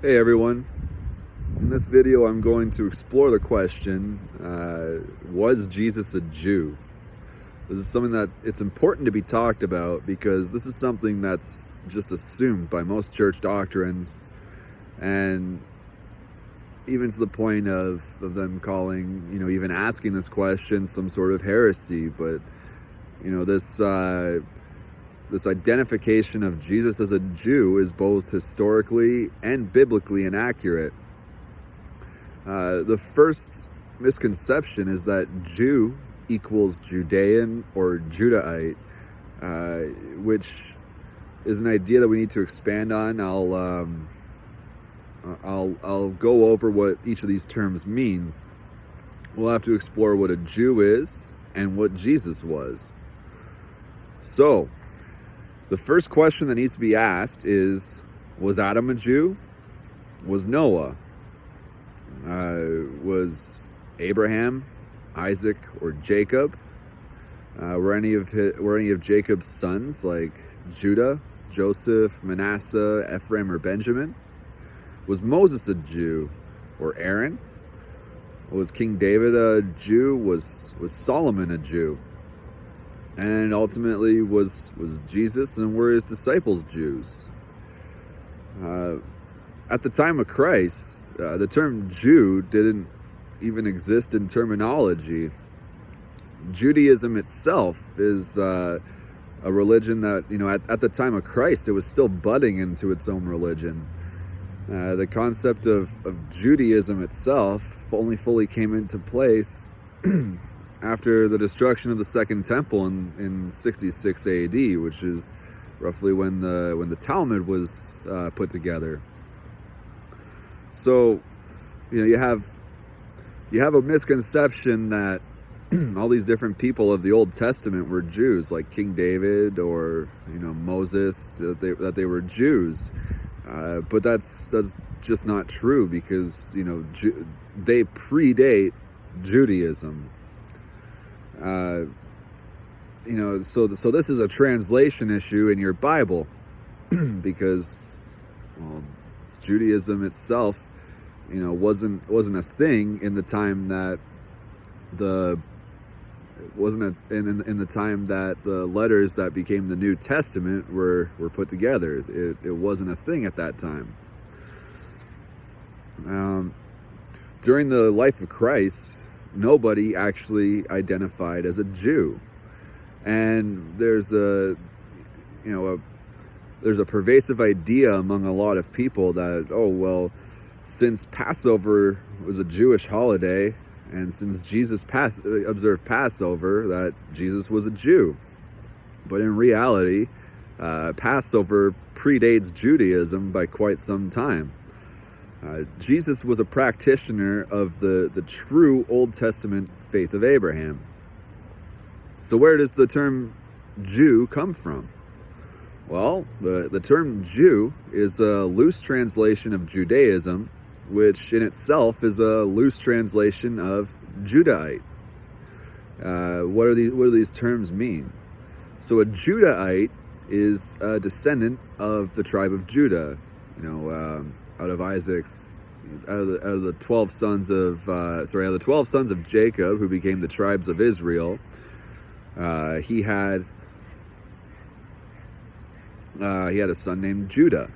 Hey everyone, in this video I'm going to explore the question, was Jesus a Jew? This is something that it's important to be talked about because this is something that's just assumed by most church doctrines, and even to the point of them calling, even asking this question some sort of heresy. But, this identification of Jesus as a Jew is both historically and biblically inaccurate. The first misconception is that Jew equals Judean or Judahite, which is an idea that we need to expand on. I'll go over what each of these terms means. We'll have to explore what a Jew is and what Jesus was. So, the first question that needs to be asked is, was Adam a Jew? Was Noah? Was Abraham, Isaac, or Jacob? Were any of Jacob's sons like Judah, Joseph, Manasseh, Ephraim, or Benjamin? Was Moses a Jew, or Aaron? Was King David a Jew? Was Solomon a Jew? And ultimately, was Jesus and were his disciples Jews? At the time of Christ, the term Jew didn't even exist in terminology. Judaism itself is a religion that, at the time of Christ, it was still budding into its own religion. The concept of Judaism itself only fully came into place after the destruction of the Second Temple in 66 AD, which is roughly when the Talmud was put together. So, you have a misconception that all these different people of the Old Testament were Jews, like King David or Moses, that they were Jews. But that's just not true, because they predate Judaism. So this is a translation issue in your Bible, because Judaism itself, wasn't a thing in the time that in the time that the letters that became the New Testament were put together. It wasn't a thing at that time. During the life of Christ, nobody actually identified as a Jew, and there's a pervasive idea among a lot of people that, since Passover was a Jewish holiday, and since Jesus observed Passover, that Jesus was a Jew. But in reality, Passover predates Judaism by quite some time. Jesus was a practitioner of the true Old Testament faith of Abraham. So where does the term Jew come from? Well, the term Jew is a loose translation of Judaism, which in itself is a loose translation of Judahite. What do these terms mean? So a Judahite is a descendant of the tribe of Judah. Out of the 12 sons of Jacob, who became the tribes of Israel. He had a son named Judah.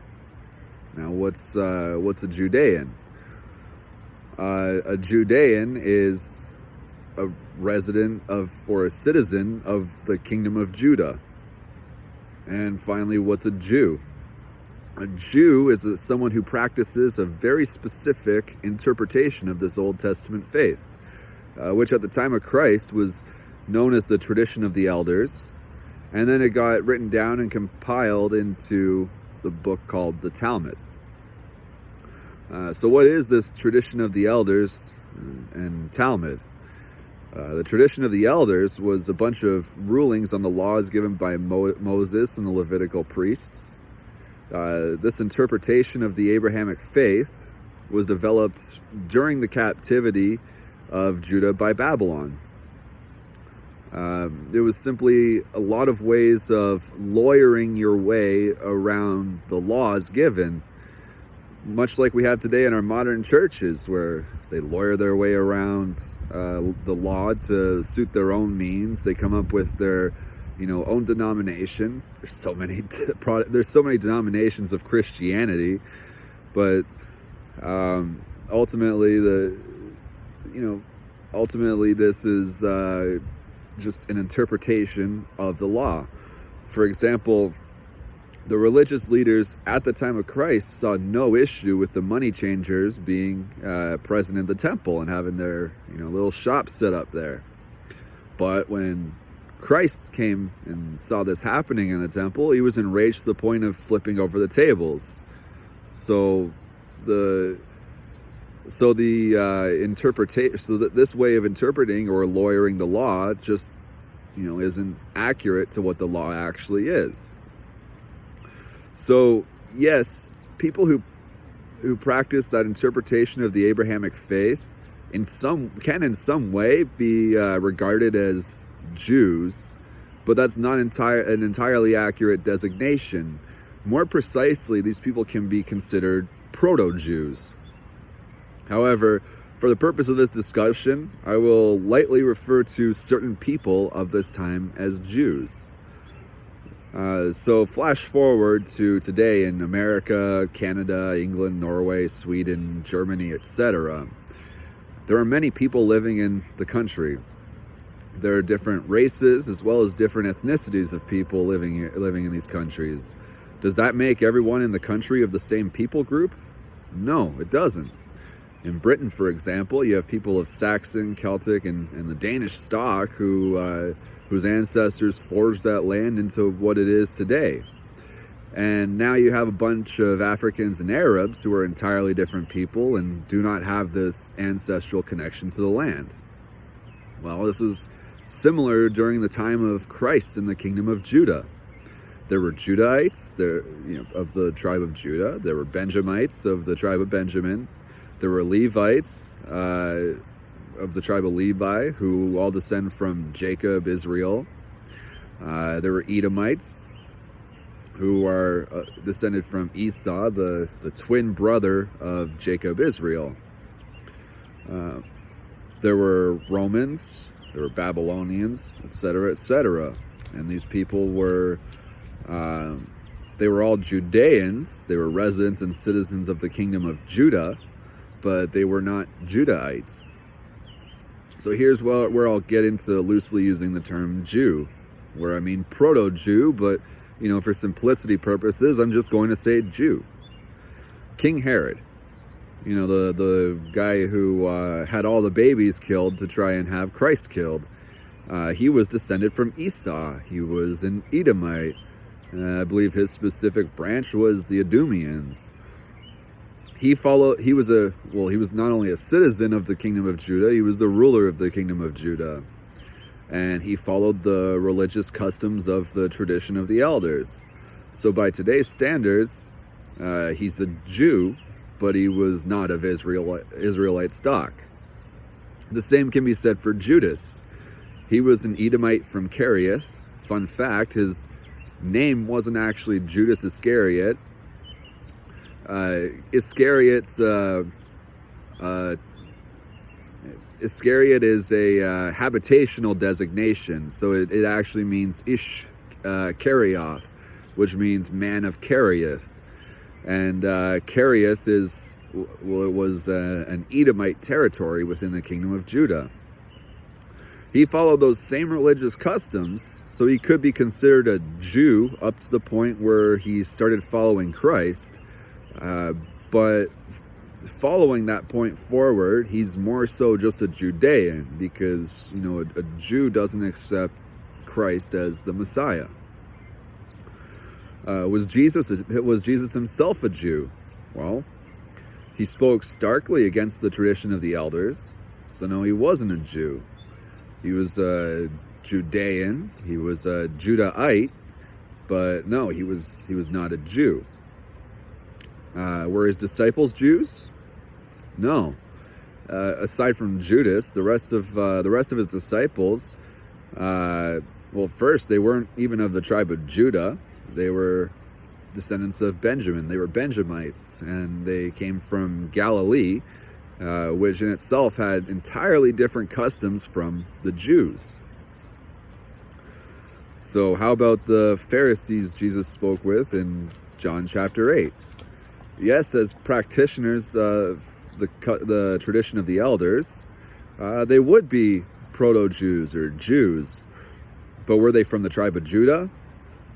Now, what's a Judean? A Judean is a resident or a citizen of the kingdom of Judah. And finally, what's a Jew? A Jew is someone who practices a very specific interpretation of this Old Testament faith, which at the time of Christ was known as the tradition of the elders, and then it got written down and compiled into the book called the Talmud. So what is this tradition of the elders and Talmud? The tradition of the elders was a bunch of rulings on the laws given by Moses and the Levitical priests. This interpretation of the Abrahamic faith was developed during the captivity of Judah by Babylon. It was simply a lot of ways of lawyering your way around the laws given. much like we have today in our modern churches, where they lawyer their way around the law to suit their own means. They come up with their own denomination. There's so many denominations of Christianity, but ultimately this is just an interpretation of the law. For example, the religious leaders at the time of Christ saw no issue with the money changers being present in the temple and having their little shop set up there. But when Christ came and saw this happening in the temple, he was enraged to the point of flipping over the tables. So this way of interpreting or lawyering the law just isn't accurate to what the law actually is. So yes, people who practice that interpretation of the Abrahamic faith can in some way be regarded as Jews, but that's not an entirely accurate designation. More precisely, these people can be considered proto-Jews. However, for the purpose of this discussion, I will lightly refer to certain people of this time as Jews. So flash forward to today in America, Canada, England, Norway, Sweden, Germany, etc. There are many people living in the country. There are different races as well as different ethnicities of people living in these countries. Does that make everyone in the country of the same people group? No, it doesn't. In Britain, for example, you have people of Saxon, Celtic, and the Danish stock whose ancestors forged that land into what it is today. And now you have a bunch of Africans and Arabs who are entirely different people and do not have this ancestral connection to the land. Well, this was similar during the time of Christ in the kingdom of Judah. There were Judahites of the tribe of Judah. There were Benjamites of the tribe of Benjamin. There were Levites of the tribe of Levi, who all descend from Jacob, Israel. There were Edomites, who are descended from Esau, the twin brother of Jacob, Israel. There were Romans, there were Babylonians, etc., etc. And these people were all Judeans. They were residents and citizens of the kingdom of Judah, but they were not Judahites. So here's where I'll get into loosely using the term Jew, where I mean proto-Jew, but for simplicity purposes, I'm just going to say Jew. King Herod, the guy who had all the babies killed to try and have Christ killed. He was descended from Esau. He was an Edomite. I believe his specific branch was the Idumeans. He was not only a citizen of the kingdom of Judah, he was the ruler of the kingdom of Judah. And he followed the religious customs of the tradition of the elders. So by today's standards, he's a Jew, but he was not of Israelite stock. The same can be said for Judas. He was an Edomite from Kerioth. Fun fact, his name wasn't actually Judas Iscariot. Iscariot is a habitational designation, so it actually means Kerioth, which means man of Kerioth. And Kerioth was an Edomite territory within the kingdom of Judah. He followed those same religious customs, so he could be considered a Jew up to the point where he started following Christ. But following that point forward, he's more so just a Judean, because a Jew doesn't accept Christ as the Messiah. Was Jesus himself a Jew? Well, he spoke starkly against the tradition of the elders, so no, he wasn't a Jew. He was a Judean, he was a Judahite, but no, he was not a Jew. Were his disciples Jews? No. Aside from Judas, the rest of his disciples, first, they weren't even of the tribe of Judah. They were descendants of Benjamin. They were Benjamites, and they came from Galilee, which in itself had entirely different customs from the Jews. So how about the Pharisees Jesus spoke with in John chapter 8? Yes, as practitioners of the tradition of the elders, they would be proto-Jews or Jews. But were they from the tribe of Judah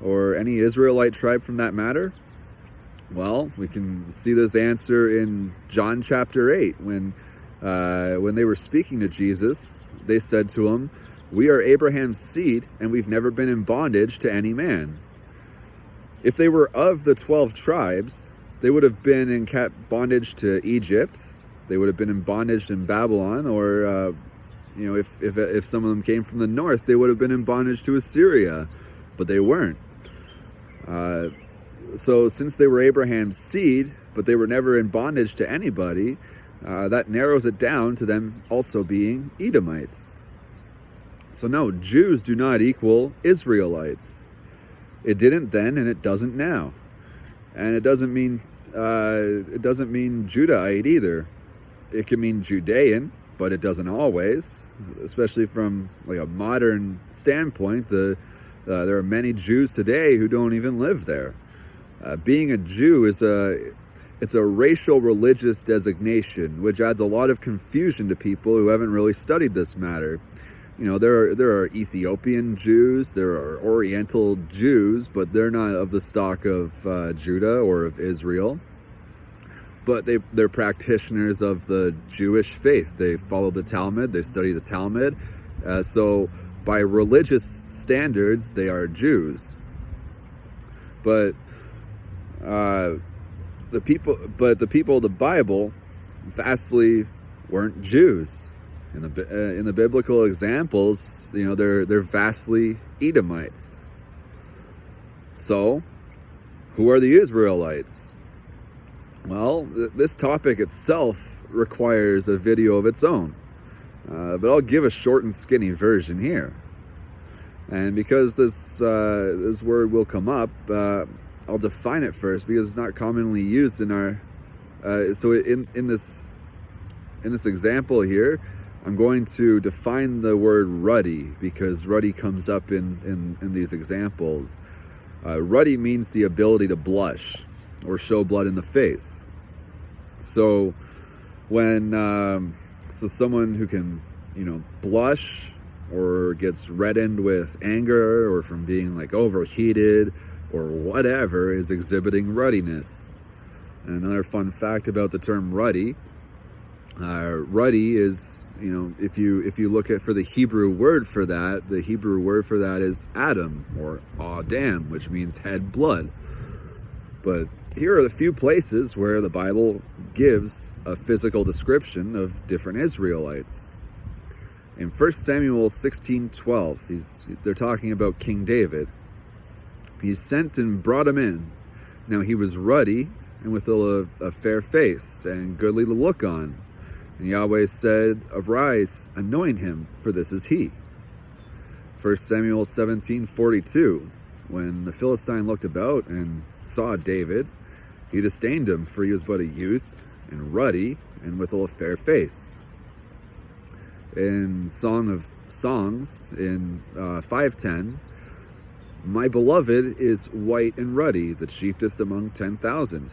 or any Israelite tribe from that matter? Well, we can see this answer in John chapter 8 when they were speaking to Jesus. They said to him, "We are Abraham's seed, and we've never been in bondage to any man." If they were of the 12 tribes, they would have been in bondage to Egypt. They would have been in bondage in Babylon, or if some of them came from the north, they would have been in bondage to Assyria, but they weren't. So since they were Abraham's seed, but they were never in bondage to anybody, that narrows it down to them also being Edomites. So no, Jews do not equal Israelites. It didn't then, and it doesn't now. And it doesn't mean Judahite either. It can mean Judean, but it doesn't always, especially from like a modern standpoint. There are many Jews today who don't even live there. Being a Jew is it's a racial religious designation, which adds a lot of confusion to people who haven't really studied this matter. There are Ethiopian Jews, there are Oriental Jews, but they're not of the stock of Judah or of Israel. But they're practitioners of the Jewish faith. They follow the Talmud, they study the Talmud. So by religious standards, they are Jews. But the people of the Bible vastly weren't Jews. In the biblical examples, they're vastly Edomites. So, who are the Israelites? Well, this topic itself requires a video of its own, but I'll give a short and skinny version here. And because this word will come up, I'll define it first because it's not commonly used in our. So in this example here, I'm going to define the word ruddy because ruddy comes up in these examples. Ruddy means the ability to blush or show blood in the face. So when someone who can blush or gets reddened with anger or from being like overheated or whatever is exhibiting ruddiness. And another fun fact about the term ruddy, ruddy is, if you look at for the Hebrew word for that, the Hebrew word for that is Adam or Adam, which means head blood. But here are the few places where the Bible gives a physical description of different Israelites. In 1 Samuel 16:12, they're talking about King David. He sent and brought him in. Now he was ruddy and with a fair face and goodly to look on. And Yahweh said, "Arise, anoint him, for this is he." 1 Samuel 17:42, when the Philistine looked about and saw David, he disdained him, for he was but a youth and ruddy and with a fair face. In Song of Songs, in 5:10, my beloved is white and ruddy, the chiefest among 10,000.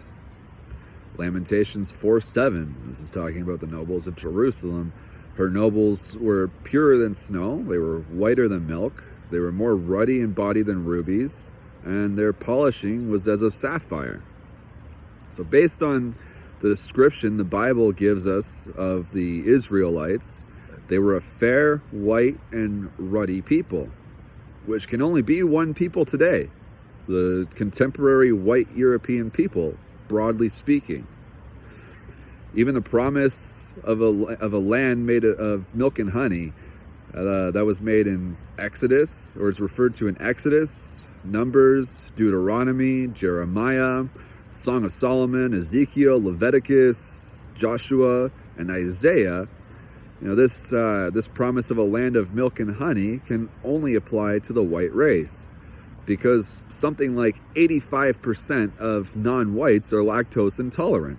Lamentations 4:7, this is talking about the nobles of Jerusalem. Her nobles were purer than snow, they were whiter than milk, they were more ruddy in body than rubies, and their polishing was as of sapphire. So based on the description the Bible gives us of the Israelites, they were a fair, white, and ruddy people, which can only be one people today, the contemporary white European people, broadly speaking. Even the promise of a land made of milk and honey that was made in Exodus, or is referred to in Exodus, Numbers, Deuteronomy, Jeremiah, Song of Solomon, Ezekiel, Leviticus, Joshua, and Isaiah. This promise of a land of milk and honey can only apply to the white race. because something like 85% of non-whites are lactose intolerant,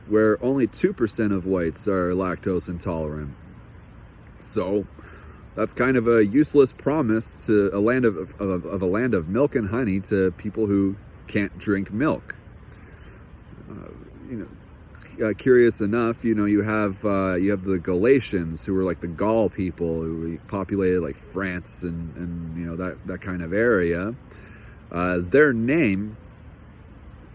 where only 2% of whites are lactose intolerant. So that's kind of a useless promise to a land of milk and honey to people who can't drink milk. Curious enough, you have the Galatians, who were like the Gaul people who populated like France and that kind of area. Their name,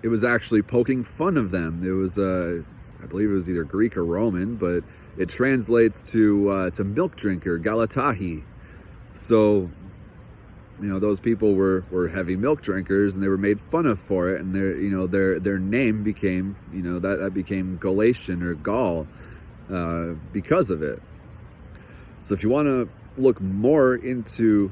it was actually poking fun of them. It was I believe it was either Greek or Roman, but it translates to milk drinker, Galatahi. So those people were heavy milk drinkers, and they were made fun of for it, and their name became that became Galatian or Gaul because of it. So if you want to look more into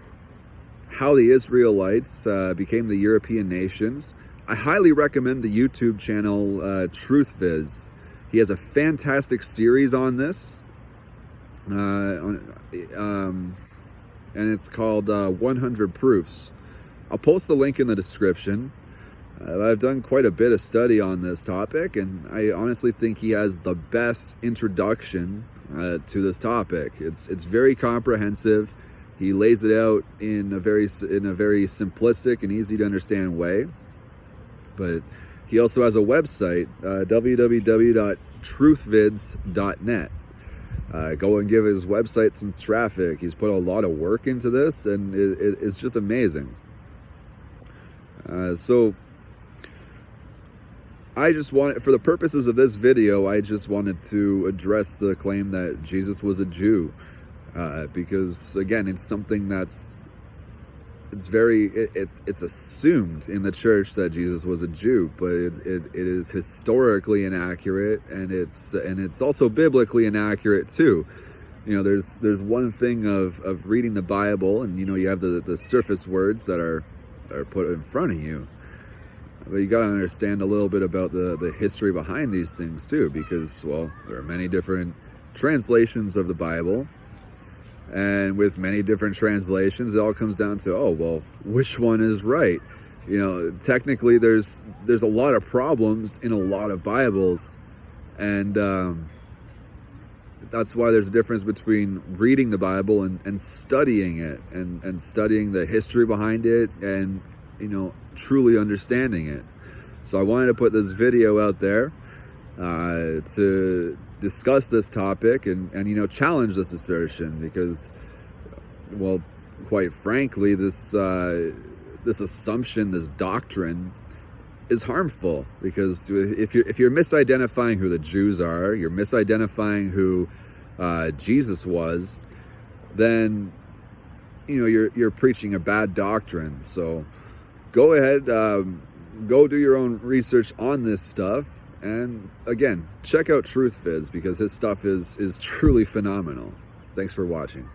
how the Israelites became the European nations, I highly recommend the YouTube channel Truth Viz. He has a fantastic series on this, and it's called 100 Proofs. I'll post the link in the description. I've done quite a bit of study on this topic, and I honestly think he has the best introduction to this topic. It's very comprehensive. He lays it out in a very simplistic and easy to understand way. But he also has a website, www.truthvids.net. Go and give his website some traffic. He's put a lot of work into this, and it's just amazing. So I just wanted, for the purposes of this video, I just wanted to address the claim that Jesus was a Jew, because again, it's something it's assumed in the church that Jesus was a Jew, but it is historically inaccurate, and it's also biblically inaccurate too. There's one thing of reading the Bible, and you have the surface words that are put in front of you, but you got to understand a little bit about the history behind these things too, because there are many different translations of the Bible. And with many different translations, it all comes down to, which one is right? Technically there's a lot of problems in a lot of Bibles, and that's why there's a difference between reading the Bible and studying it, and studying the history behind it, and truly understanding it. So I wanted to put this video out there to discuss this topic and challenge this assertion, because quite frankly, this assumption, this doctrine, is harmful, because if you're misidentifying who the Jews are, you're misidentifying who Jesus was, then you're preaching a bad doctrine. So go ahead, go do your own research on this stuff. And again, check out Truth Viz, because his stuff is truly phenomenal. Thanks for watching.